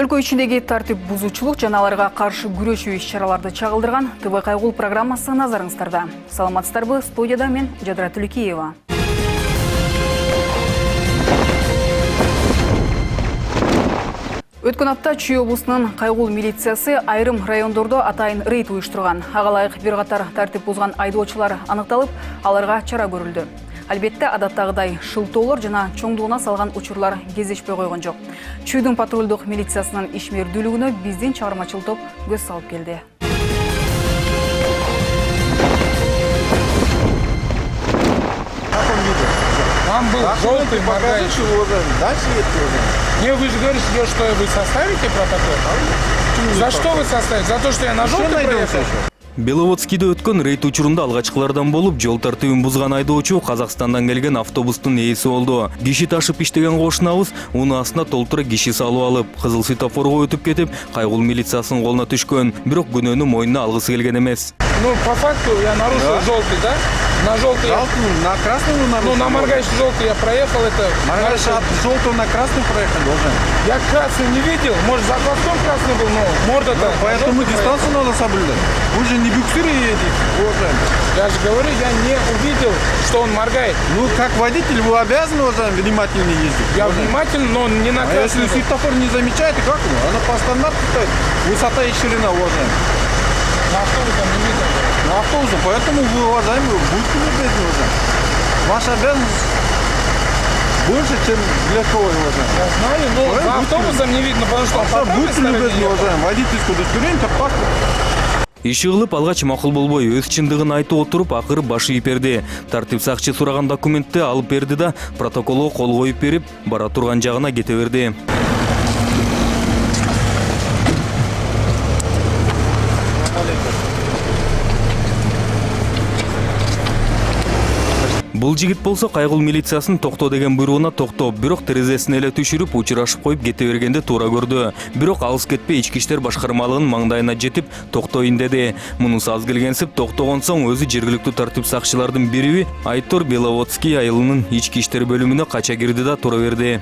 Өлкө ичиндеги тартип бузуучулук жана аларга каршы күрөшүү иш-чараларды чагылдырган ТВ Кайгул программасы назарыңыздарда. Саламатсыздарбы, студияда мен Жадыра Түлікеева. Өткөн апта Чүй облусунун Кайгул милициясы айрым райондордо атайын рейд уюштурган. Ага ылайык бир катар тартип бузган айдоочулар аныкталып, аларга чара көрүлдү. Албетте, адаттагыдай шылтоолор жана чоңдугуна салган учурлар кездешпей койгон жок. Чүйдүн патрулдук милициясынын ишмердүүлүгүнө биздин чыгармачыл топ көз салып келди. Вам был желтый, моргающий. Не, вы же говорите, что вы составите протокол? За что вы составите? За то, что я на желтый проехал? Беловодскийде өткөн рейд учурунда алгачкылардан болуп, жол тартибин бузган айдоочу Казакстандан келген автобустун ээси болду. Киши ташып иштеген кошунабыз унун астына толтура киши салып алып, кызыл светофорго өтүп кетип, Кайгул милициясынын колуна түшкөн. Бирок күнөөнү мойнуна алгысы келген эмес. Ну, по факту я нарушил желтый, да? На желтый. На красный вы нарушили. Ну, на моргающий желтый я проехал, это... Моргающий от желтого на красный проехать должен. Я красный не видел, может, за хвостом красный был, но морда-то... Поэтому дистанцию надо соблюдать. Вы же не буксиры едете, уважаемый. Я же говорю, я не увидел, что он моргает. Ну, как водитель, вы обязаны, уважаемый, внимательно ездить. Я внимательно, но не на красный. А если светофор не замечаете, как его? Она по стандарту стоит. Высота и ширина, уважаемый. На автобусом не видел. На автобусом, поэтому вы, уважаемый, будьте любезны, уважаемый. Ваша обязанность больше, чем для кого, уважаемый. Я знаю, но за автобусом не видно, потому что он по правой будьте стороне любезны, ехал. уважаемый. Водительское удостоверение, как паспорт. Иши кылып алгач макул болбой, өз чындыгын айтып отуруп, акыры башы ийип берди. Тартип сакчы сураган документти алып берди да, протоколго кол коюп берип, бара турган жагына кете берди. Бул жигит болсо Кайгул милициясынын токто деген буйругуна токтоп, бирок терезесин эле түшүрүп, учурашып коюп кете бергенде туура көрдү. Бирок алыс кетпей ички иштер башкармалыгынын маңдайына жетип, токтоюн деди. Мунусу аз келгенсип токтогон соң өзү жергиликтүү тартип сакчылардын бириби Айтор Беловодский айылынын ички иштер бөлүмүнө кача кирди да тура берди.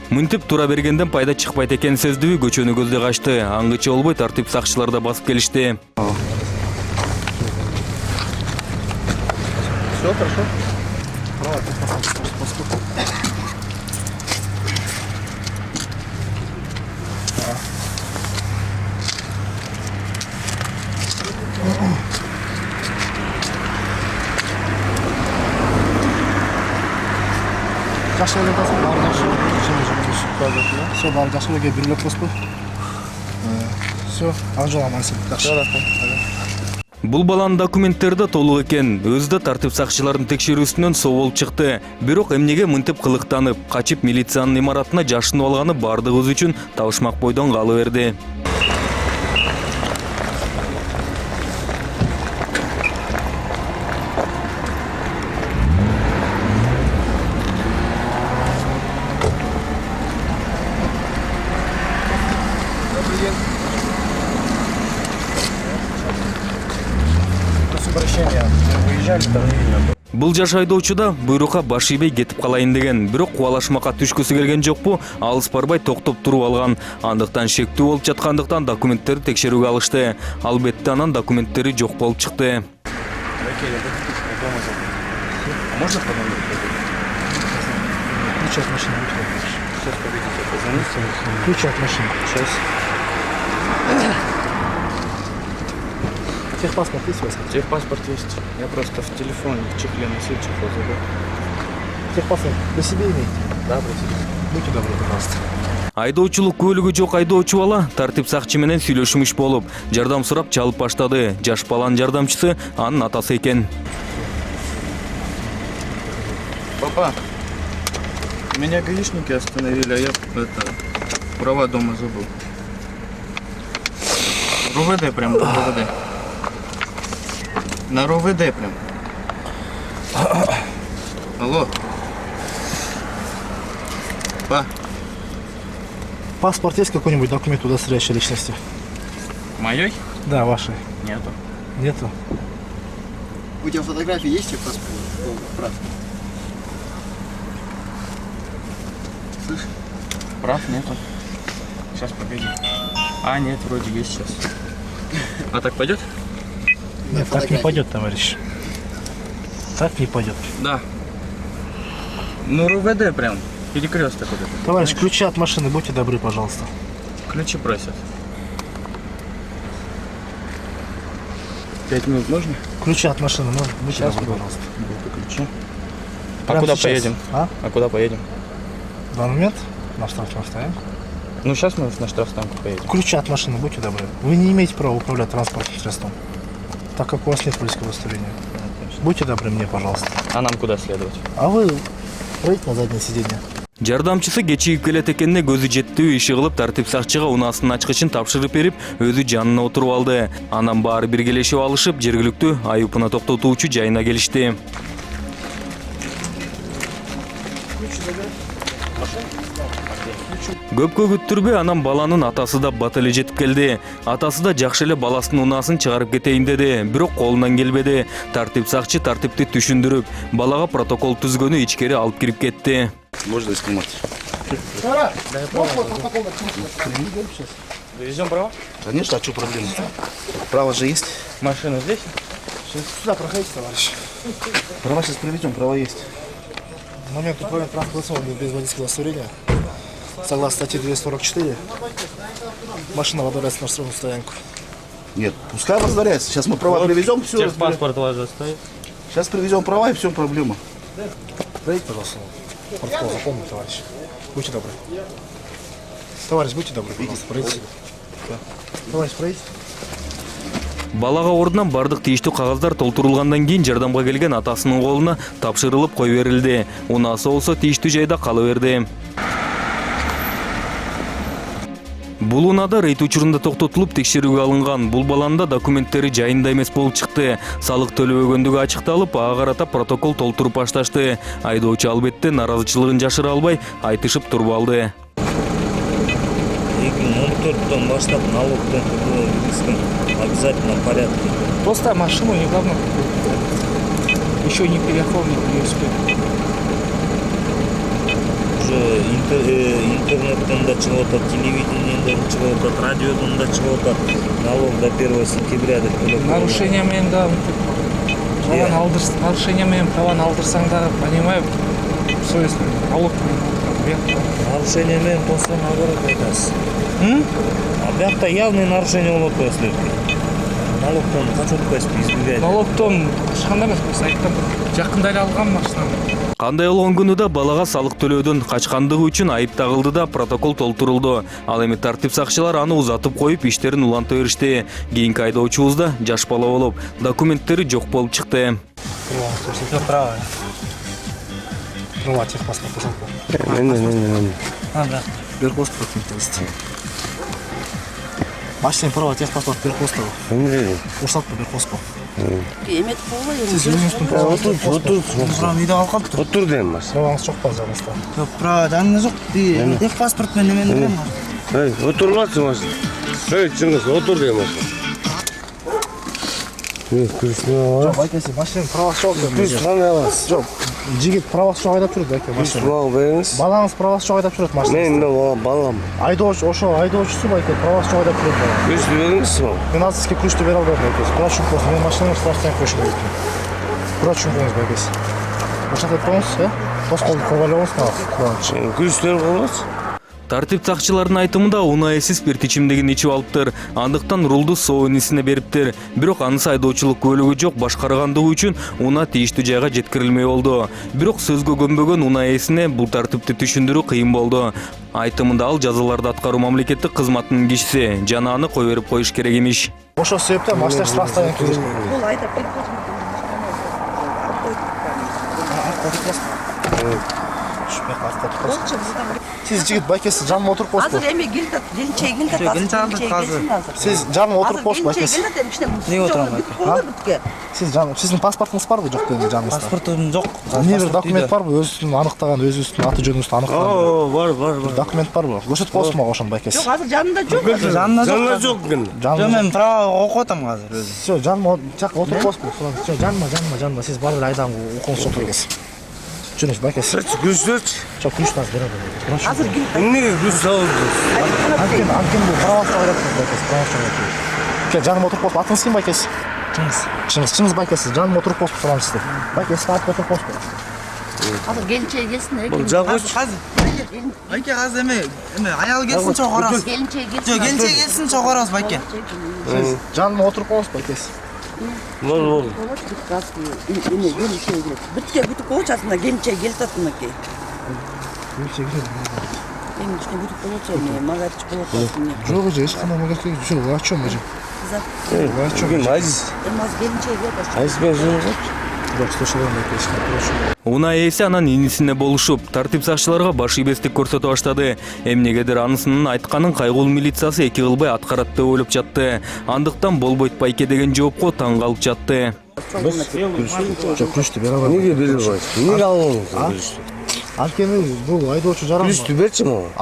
Мынтип тура бергенден пайда чыкпайт экен сездүбү, көчөнү көздөй качты. Аңгыча болбой тартип сакчылар да басып келишти. Все хорошо? Жақсы өлек болсын, бары жақсы. Все, бары жақсы өлеге бір өлек болсын. Все, ақ жол амансың. Жақсы. Бул баланын документтери да толук экен. Өзү да тартип сакчылардын текшерүүсүнөн соо болуп чыкты. Бирок эмнеге мынтип кылыктанып, качып милициянын имаратына жашынып алганы бардыгыбыз үчүн табышмак бойдон кала берди. Бул жаш айдоочу да буйрукка баш ийбей кетип калайын деген, бирок кубалашмакка түшкүсү келген жокпу, алыс барбай токтоп туруп алган. Андыктан шектүү болуп жаткандыктан документтерди текшерүүгө алышты. Албетте анан документтери жок болуп чыкты. Можно подумать? Ключ от машины. Сейчас, погодите, позвоните. Ключ от машины. Сейчас. Техпаспорт есть у вас? Техпаспорт есть. Я просто в телефоне в чехле носил, чехол забыл. Техпаспорт при себе имеете? Да, при себе. Будьте добры, пожалуйста. Айдоочулук көлүгү жок айдоочу бала тартип сакчы менен сүйлөшмүш болуп, жардам сурап чалып баштады. Жаш баланын жардамчысы анын атасы экен. Папа, меня гаишники остановили, а я права дома забыл. РОВД прям, РОВД. На РОВД прям. Алло. Паспорт есть какой-нибудь документ, удостоверяющий личности? Моей? Да, вашей. Нету. Нету. У тебя фотографии есть в паспорте? Прав. Слышь? Прав нету. Сейчас погоди. А, нет, вроде есть сейчас. А так пойдет? Нет, так не пойдет, товарищ. Так не пойдет. Да. Ну, РУВД прям. Перекресток вот этот. Товарищ, ключи от машины, будьте добры, пожалуйста. Ключи просят. 5 минут можно? Ключи от машины, будьте Сейчас добры, буду. пожалуйста. Ключи. А Прямо куда сейчас. поедем? А? А куда поедем? В данный момент на штрафную стоянку. Ну, сейчас мы на штрафстанку поедем. Ключи от машины, будьте добры. Вы не имеете права управлять транспортным средством, так как у вас нет полицейского удостоверения. Будьте добры мне, пожалуйста. А нам куда следовать? А вы пройдите на заднее сиденье. Жардамчысы кечигип келет экенине көзү жеттүү иши кылып тартип сакчыга унаасынын ачкычын тапшырып берип, өзү жанына отуруп алды. Анан баары биргелешип алышып, жергиликтүү айыпына токтотуучу жайына келишти. Көпкө күттүрбөй анан баланын атасы да бат эле жетип келди. Атасы да жакшы эле баласынын унаасын чыгарып кетейин деди, бирок колунан келбеди. Тартип сакчы тартипти түшүндүрүп, балага протокол түзгөнү ичкери алып кирип кетти. Можно снимать. Довезем право? Конечно, а что проблема? Право же есть. Машина здесь? Сюда проходите, товарищ. Права сейчас приведем, право есть. В момент управления транспортным средством без водительского удостоверения, согласно статье 244, машина выдворяется на штрафную стоянку. Нет, пускай возвращается. Сейчас мы права привезем, все. Техпаспорт у вас же стоит. Сейчас привезем права и все, проблема. Пройдите, пожалуйста. Протокол запомните, товарищ. Будьте добры. Товарищ, будьте добры, пожалуйста, пройдите. Товарищ, пройдите. Балага ордунан бардык тийиштүү кагаздар толтурулгандан кийин жардамга келген атасынын колуна тапшырылып кой берилди. Унаасы болсо тийиштүү жайда кала берди. Бул унаада рейд учурунда токтотулуп текшерүүгө алынган. Бул баланын да документтери жайында эмес болуп чыкты. Салык төлөбөгөндүгү ачыкталып, ага карата протокол толтуруп башташты. Айдоочу албетте наразычылыгын жашыра албай, айтышып туруп алды. 2014 баштап налогтон төлөө обязательно в порядке. Просто машину недавно еще не переоформил, не успел. Уже интернеттен да чыгып атат, телевидениеден чыгып атат, радиодон да чыгып атат. Налог до 1 сентября деп төлөп. Нарушение мен да нарушение мен праван алдырсаң да, понимаю, совесть налог. Нарушение менен болсо наоборот айтасыз. А бuyakta явный нарушение болуп атпайбы силерге? Налогтон качып атпайсызбы, избегать? Налогтон ешкандай эмес, сайттан жакында эле алгам машинаны. Кандай болгон күнү да балага салык төлөөдөн качкандыгы үчүн айып тагылды да протокол толтурулду. Ал эми тартип сакчылар аны узатып коюп иштерин уланта беришти. Кийинки айдоочубуз да жаш бала болуп, документтери жок болуп чыкты. Право. Права, техпаспорт, пожалуйста. Сберпаспорт есть. Машина права, техпаспорт, Сберпаспорт. Ушат по Сберпаспорт. Эмет болбойбу. Сиз өзүңүздүн праваңызды үйдө алып калыптыр. Отур дейм бас. Праваңыз жок бар жаныңызда. Жок, права жанында жок. Техпаспорт менен эмени берем. Отурбатсың бас. Чыңгыз, отур дейм бас. Жок, байкеси, машинанын правасы жок. Кандай аласыз? Жок, жигит правасы жок айдап жүрөт байке машина. Мага бериңиз. Балаңыз правасы жок айдап жүрөт машина. Мен балам. Айдоочу, ошо айдоочусу байке правасы жок айдап жүрөт бала. Ключтү бериңиз мага. Мен азыр сизге ключтү бере албайм байкеси. Кура чүмпөңүз, мен машинаны штрафтан коюшум керек. Кура чүмпөңүз байкеси. Ошентип коюңуз, тоскоолду курбайлабыңыз мага. Ключтөр болот. Тартип сакчылардын айтымында унаа эси спирт ичимдигин ичип алыптыр. Андыктан рулду соо инисине бериптир. Бирок анысы айдоочулук көлүгү жок башкаргандыгы үчүн унаа тийиштүү жайга жеткирилмей болду. Бирок сөзгө көнбөгөн унаа ээсине бул тартипти түшүндүрүү кыйын болду. Айтымында ал жазаларды аткаруу мамлекеттик кызматынын кишиси жана аны кой берип коюш керек эмиш. Ошол себептен машина штрафтан өткөрүлөт. Бул айдап Түшпей қастап қойсын. Сіз жігіт байкесі жаныма отырып қойсын. Азыр эме келинчеги келди. Сіз жаныма отырып қойсын байкесі. Не отырам байке? Сіздің паспортыңыз бар ғой жоқ дегенде жаныңызда? Паспортым жоқ. Не бір документ бар ғой, өз үстін анықтаған, өз үстін аты жөніңізді анықтаған. Бар. Документ бар ғой. Көрсетіп қойсын маған ошоны байкесі. Жоқ, азыр жанында жоқ. Жанына жоқ екен. Жоқ, мен право оқып атам қазір өзім. Все, жаныма жаққа отырып қойсын. Все, жаныма. Сіз барып айдан оқуыңыз жоқ байкесі. Жүріңіз байкесі. Күрсетші. Жоқ, күріштіңіз береді. Азыр Неге күрс салып Анкен бұл православ ретінде байкесі, православ ретінде. Жаныма отырып қойсын. Атыңыз кім байкесі? Чыңыз байкесі. Жаныма отырып қойсын соған сізді. Байкесі атып отырып қойсын. азыр келинчеги келсин. Бұл жағыш. Байке қазір эме аял келсин чоғарас. Келинчеги келсин. Жоқ, келинчеги келсин чоғарас байке. Сіз жаныма отырып қойсын байкесі. Бол. Эме келинчеги келет. Бүтүп коочасында келинчеги келип атмаке. Эми уште бүтүп болочу эме магарич болот. Жоқ же, ешқандай магазин жоқ. О чем же? Бүгін Азиз. Эми азыр келинчеги келет. Азизбен жолығып. Жоқ, слушай, байкесі. Унай ээси анан инисине болушуп, тартип сакчыларга баш ийбестик көрсөтө баштады. Эмнегедир анысынын айтканын кайгылуу милициясы эки кылбай аткарат деп ойлоп жатты. Андыктан болбойт байке деген жоопко таң калып жатты. Жоқ, күрішті бере алам. Неге бере албайсың? Неге албайсың? Анткени бул айдоочу жарам. Күрішті берші маған.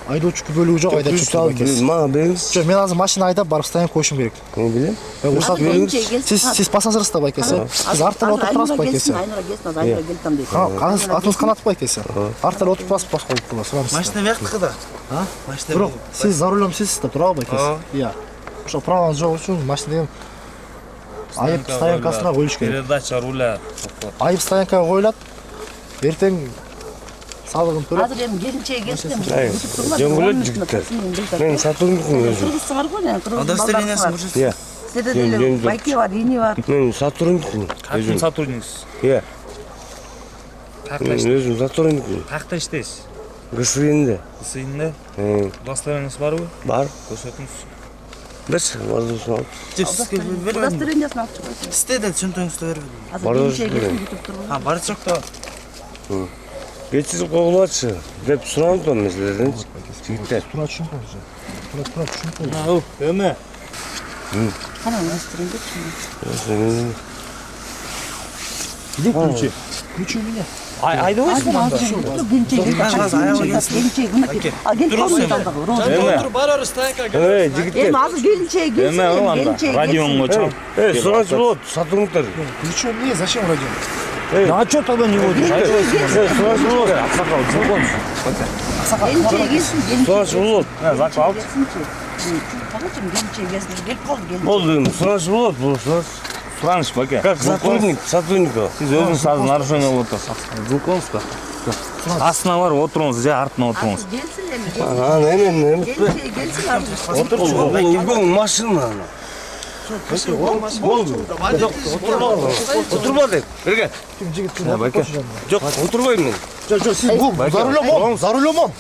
Айдоочу күбөлүгү жок, айдап Күрішті чыкты алып байкесі. маған беріңіз. Жоқ, мен азыр машина айдап барып стоянка коюшум керек. Мен білем. Уруксат бериңиз. Сиз пассажирсызда байкесі. Сиз арттан отырып турасыз байкесі. Айнура келсин, азыр Айнура келтам дейт. Атыңыз канат байкесі. Арттан отырып турасыз поскольку сурамыз. Машина бияқтықы да. Машина Бирок сиз за рулем сизсиз да, туурабы байкесі? Иә. Ошо праваңыз жок үчүн машина деген айып стоянкасына коюш керек. Передача руля. Айып стоянкага коюлат. Эртең салыгын төлөп. Азыр эми келинчеги келсин. Жөнгөлөт жигиттер. Мен сотрудникмин өзүм. Кыргызсыңар го, мен кыргыз. Удостоверениесин көрсөтсүң. Иә. Сизде деле байке бар, ини бар. Мен сотрудникмин. Кім сотрудниксіз? Иә. Қақта Мен өзім сотрудникмин. Қақта іштейсіз? ГСВ-нде. ГСВ-нде? Удостоверениесі бар ғой? Бар. Көрсөтіңіз. Берші, бардысын алып. Удостоверениясын алып чыгасың. Сізде де түсінтіңізді беріп. Азыр Бардысын келинчеги берем. келсин бүтүп турбу. Бар жоқ та. Кетсіз қоғылатшы деп сұранып мен сіздерден. Жігіттер. Тура түшүнүп тура түшүнүп Өме. Кана удостоверение. Где ключи? Ключи у меня. Айда ойсың ба? Эй, жігіттер. Азыр келинчеги келсин. Радионға чал. Сұраншы болады, сотрудниктер. Ключи у меня, зачем радио? А что тогда не водишь? Сұраншы болады. Ақсақал, телефон. Келинчеги келсин. Сұраншы болады. Зак алып. Кагачым келинчеги келсин. Келип калды келинчеги. Болды, сұраншы болады, бұл сұраншы. Сұраныш баке. Как сотрудник, сотрудника. Сіз өзіңіз сазы нарушение болып отырсыз. Знакомсыз ба? Астына бар, отырыңыз, же артына отырыңыз. Келсин эми. Немен, Келинчеги келсин азыр. отыр, бұл үлкен машина. Болды. Отырба деп, берге. Ким жигит ким? Байке. Жоқ, отырбаймын мен. Жоқ, сиз бул за рулем он.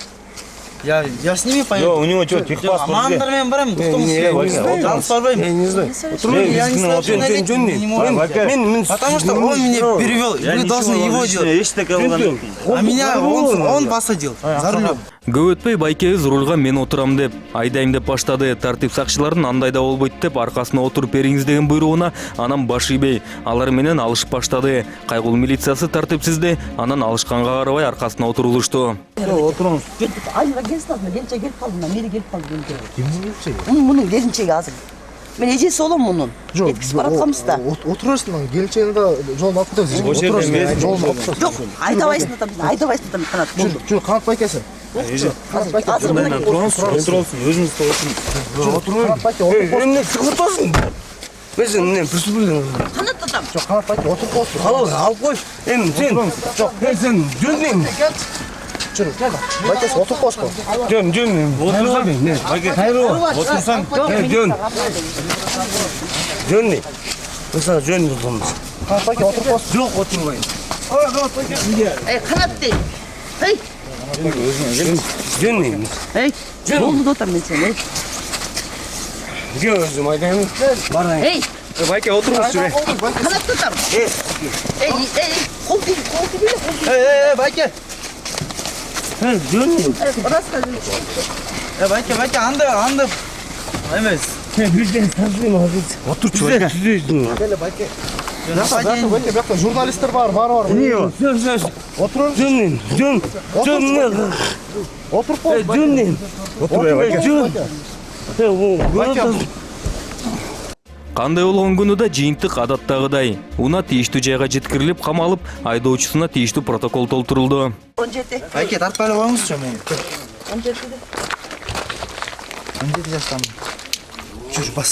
Я с ними поеду. Жоқ, у него что, техпаспорт где? Амандармен барам, таныс барбаймын. Я не знаю. Я не знаю, потому что он меня перевел, вы должны его делать. А меня он посадил за рулем. Көп өтпөй байкебиз рулга мен отурам деп айдайм деп баштады. Тартип сакчыларын андайда болбойт деп аркасына отуруп бериңиз деген буйругуна анан баш ийбей алар менен алышып баштады. Кайгылуу милициясы тартипсизди, анан алышканга карабай аркасына отурулушту. Отырыңыз. Айнура келсин азыр. Келинчеги келип калды. Мери келип калды. Кимдин келинчеги? Мунун келинчеги азыр. Мен эжеси болом мунун. Эткиси баратканбыз да. Отурасың да, келинчегине да жолун алып кетебиз. Отурасың, жолун алып кетебиз. Жок, айдабайсың да, айдабайсың да канат. Жүр, канат байкесі. Азыр мына Отырыңыз, өзіңіз де отырыңыз. Канат байке, отуруп қойсын. Мен сығыртасың. Мен преступление. канат атам. Жоқ, канат байке, отуруп қойсын. Алып қой. Сен. Жоқ, сен жөндеймін. Жүр, байкесі, отуруп қойсын. Жөн. Отырсаң. Отырсаң. Жөн не? Mesela жөн тұрмыз. Канат байке, отуруп қойсын. Жоқ, отырмайын. Канат dey. Ей, Жөн не? ей. Болду атам мен сени. Ге өзім айтайын. Барайын. Ей, Байке, отырыңыз жүре. канат атам. Ей, қол тиби, қол тиби. Байке. Бәке, аңды. Емес. Birden tanışmayayım hazır. Otur çöre. Бәке, журналисттер бар. Niye? Söz. Oturun. Dön. Отырып бол. Dön. Кандай болгон күнү да жыйынтык адаттагыдай. Уна тийиштүү жайга жеткирилип, камалып, айдоочусуна тийиштүү протокол толтурулду. Бәке, тартпайлы болыңызшы мені. 17 жастамын. Жүр, бас.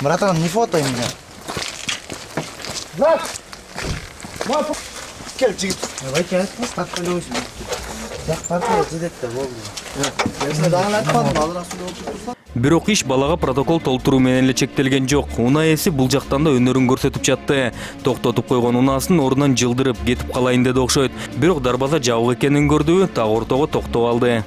Братан, не фотай меня. Кел, жігіт. Бәке, айтмас, тартпайлы болыңыз. Тартпайлы жедетті болды. Мен дағын айтпадым, алырақ суды олшып тұрса. Бирок иш балага протокол толтуруу менен эле чектелген жок. Уна ээси бул жактан да өнөрүн көрсөтүп жатты. Токтотуп койгон унаасын ордунан жылдырып кетип калайын деди окшойт. Бирок дарбаза жабык экенин көрдү, так ортого токтоп алды.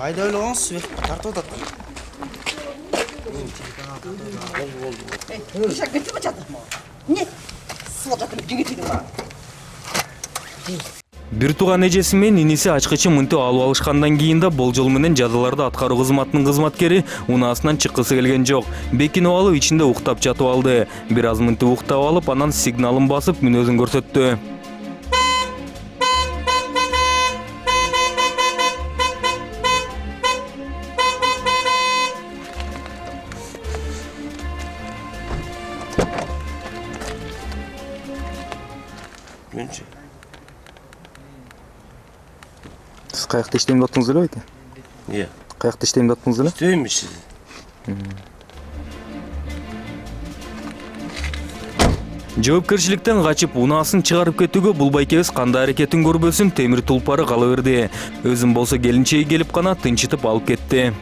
Айда öyle olsun, тартып отыр. Ишак кетіп жатыр. Не? Сылып жатыр, жігітінің бар. Бир тууган эжеси менен иниси ачкычы мынтип алып алышкандан кийин да болжол менен жазаларды аткаруу кызматынын кызматкери унаасынан чыккысы келген жок. Бекинип алып ичинде уктап жатып алды. Бир аз мынтип уктап алып, анан сигналын басып мүнөзүн көрсөттү. Siz kayakta işlem attınız öyle miydi? Niye? Kayakta işlem attınız öyle? İsteymiş sizi. Жоопкерчиликтен качып унаасын чыгарып кетүүгө бул байкебиз кандай аракетин көрбөсүн темир тулпары кала берди. Өзүм болсо келинчеги келип гана тынчытып алып кетти.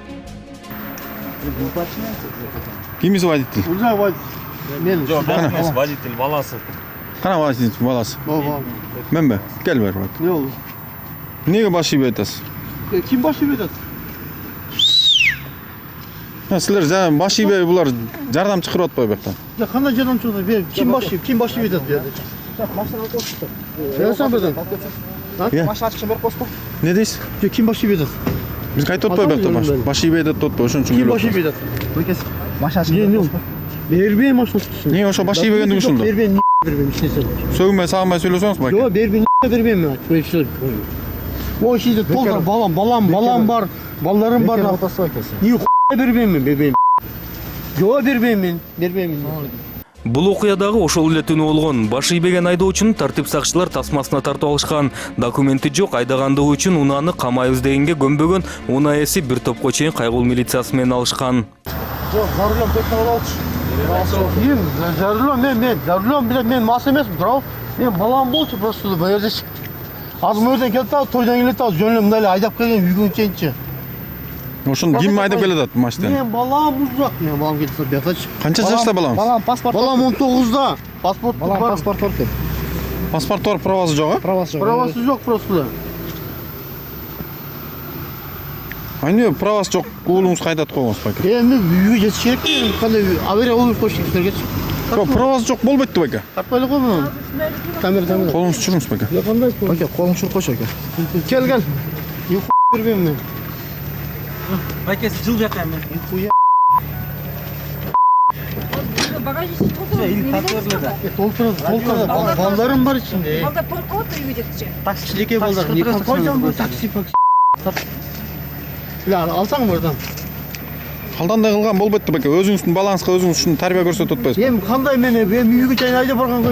Ким из водитель? Уже водитель. Мен. Водитель баласы. Кана водитель баласы? Мен бе? Кел бер бак. Не oldu? Неге баш ийип атасыз? Kim baş yiyor? Силер жаңа баш ийбей булар жардам чакырып атпайбы бактан? Ya kanda canım çıktı. Kim baş yiyor? Kim baş yiyor dedi. Maşına koştu. Sen buradan. Маш ачып беріп қоспа. Не дейсиз? Kim baş yiyor dedi. Биз кайтып атпайбы бактан баш ийбей деп атпайбы, ошон үчүн Kim келип baş атпайбы. yiyor dedi. Маш ачып Ne oldu? Berbeğim maşına. Не ошо баш ийбегенди ушунду? Berbeğim berbeğim işine söyle. Сөгмөй сагынбай сөйлөсөңүз байке. Yo berbeğim berbeğim mi? Böyle şey. O işi толтар balam var. Ballarım var. Niye berbeğim mi bebeğim? Yo berbeğim. Бул окуядагы ошол эле түнү болгон. Баш ийбеген айдоочуну тартип сакчылар тасмасына тартып алышкан. Документи жок айдагандыгы үчүн унааны камайбыз дегенге көнбөгөн. Унаа ээси бир топко чейин кайгыл милициясы менен алышкан. Yok zarulom tekrar alç. Kim? Zarulom bile men mas emasmın. Bravo. Men balam bolçu просто bayırda çık. Az mörden keldi al toydan geldi al jönlüm mындай айдап келген үйгөн чейинчи. Ошону ким айдап келатат машинаны? Мен балам узак. Мен балам кетти бияка чык. Канча жашта балам? Балам паспорт. Балам 19-да. Паспорт бар. Паспорт бар екен. Паспорт бар, правасы жок, а? Правасы жоқ просто. Айне правасы жок, уулуңуз кайтат койгуңуз байке. Эми үйгө жетиш керек экен. Кандай авария болуп койчу силерге. Правасы жок болбойт байке. Тартпайлы коймун. Камера. Колуңузду чуруңуз байке. Байке колуң чуруп койчу экен. Кел. Бербейм мен. Байкесі жыл жаққан мен. Толтырды. Балдарым бар içinde. Балдар толық отыр үйге жеткіше. Taksicilik balдар. Taksi. Ya alsang buradan. Калдандай кылган болбойт байке. Өзүңүздүн балаңызга өзүңүз ушуну тарбия көрсөтүп атпайсызбы? Эми кандай мен үйгө чейин айдап барганга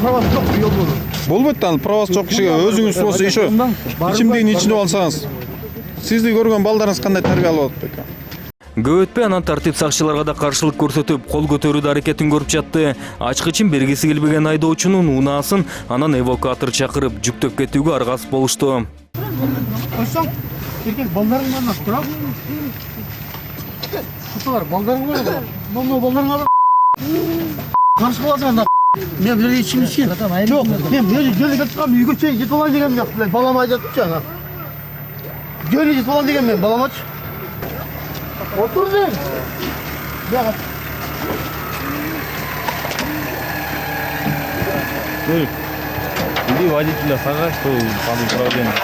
правасы жок жол болду. Болбойт да, правасы жок кишиге өзүңүз болсо ишо ичимдигин ичинип алсаңыз. Сизди көргөн балдарыңыз кандай тарбия алып атат байке? Көп өтпөй анан тартип сакчыларга да каршылык көрсөтүп, кол көтөрүүдө аракетин көрүп жатты. Ачкычын бергиси келбеген айдоочунун унаасын анан эвакуатор чакырып жүктөп кетүүгө аргасыз болушту. Койсоң, эркек балдарың бар, тура. Шуталар, балдарың бар ғой. Мынау балдарың бар. Қарсы боласың ана. Мен бір ішім ішкен. Жоқ, мен жөлі кетіп қалам, үйге шейін жетіп алайын деген жоқ. Балам айтады жаңа. Жөлі жетіп алайын деген мен балам айтшы. Отыр ден. Яға. Иди водителя сажай, что под управлением.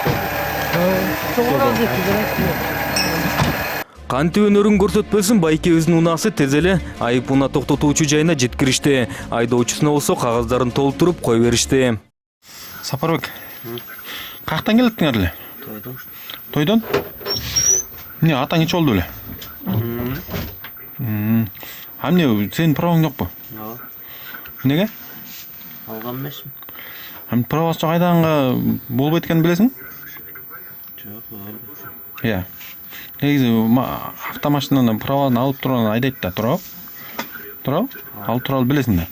Кантип өнөрүн көрсөтпөсүн байке өзүнүн унаасы тез эле айып унаа токтотуучу жайына жеткиришти. Айдоочусуна болсо кагаздарын толтуруп кое беришти. Сапарбек, каяктан келеттиңер эле? Тойдон? Эмне атаң эч болду эле? А эмне сенин правоң жокпу? Жок. Неге? Алган эмесмин. Правасы жок айдаганга болбойт экенин билесиң? Жок, Иә. Негизи автомашинаны праваны алып турган айдайт да, туурабы? Туурабы? Алып туралы билесиң да.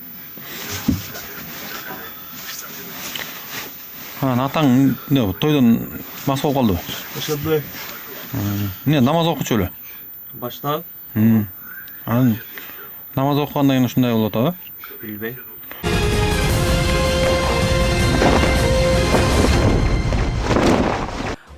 Атаң тойдон мас болуп калдыбы? Ошондой. Эмне намаз окучу эле? Баштап? Анан намаз окугандан кийин ушундай болуп атабы? Билбейм.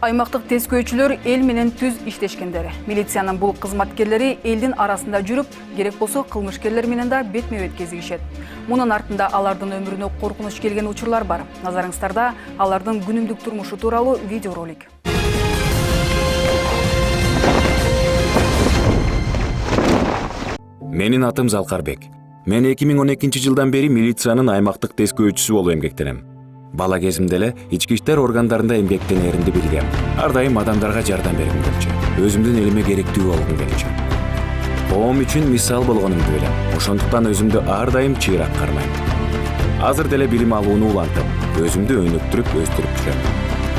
Аймактык тескөөчүлөр эл менен түз иштешкендер. Милициянын бул кызматкерлери элдин арасында жүрүп, керек болсо кылмышкерлер менен да бетме-бет кезигишет. Мунун артында алардын өмүрүнө коркунуч келген учурлар бар. Назарыңыздарда алардын күнүмдүк турмушу тууралуу видеоролик. Менин атым Залкарбек. Мен 2012 жылдан бери милициянын аймактык тескөөчүсү болуп эмгектенем. Бала кезимде эле ички иштер органдарында эмгектенеримди билгем. Ар дайым адамдарга жардам бергим келчү. Өзүмдүн элиме керектүү болгум келчү. Коом үчүн мисал болгонумду билем. Ошондуктан өзүмдү ар дайым чыйрак кармайм. Азыр деле билим алууну улантып, өзүмдү өнүктүрүп, өстүрүп жүрөм.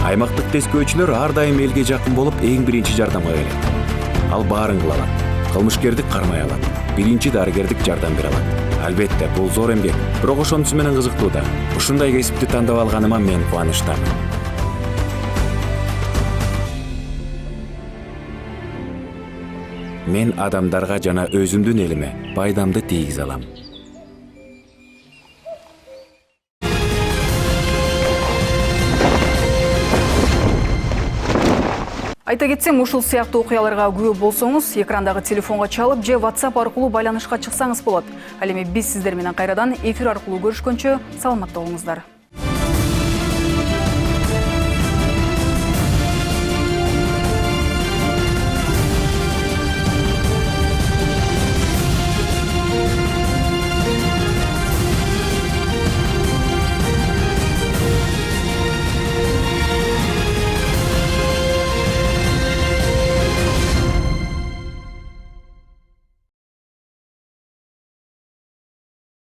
Аймактык тескөөчүлөр ар дайым элге жакын болуп, эң биринчи жардамга келет. Ал баарын кыла алат. Кылмышкерди кармай алат. Биринчи дарыгердик жардам бере алат. Албетте, бул зор эмгек, бирок ошонусу менен кызыктуу да. Ушундай кесипти тандап алганыма мен кубанычтамын. Мен адамдарга жана өзүмдүн элиме пайдамды тийгизе алам. Айта кетсем, ушул сыяктуу окуяларга күбө болсоңуз, экрандагы телефонго чалып же WhatsApp аркылуу байланышка чыксаңыз болот. Ал эми биз сиздер менен кайрадан эфир аркылуу көрүшкөнчө саламатта болуңуздар.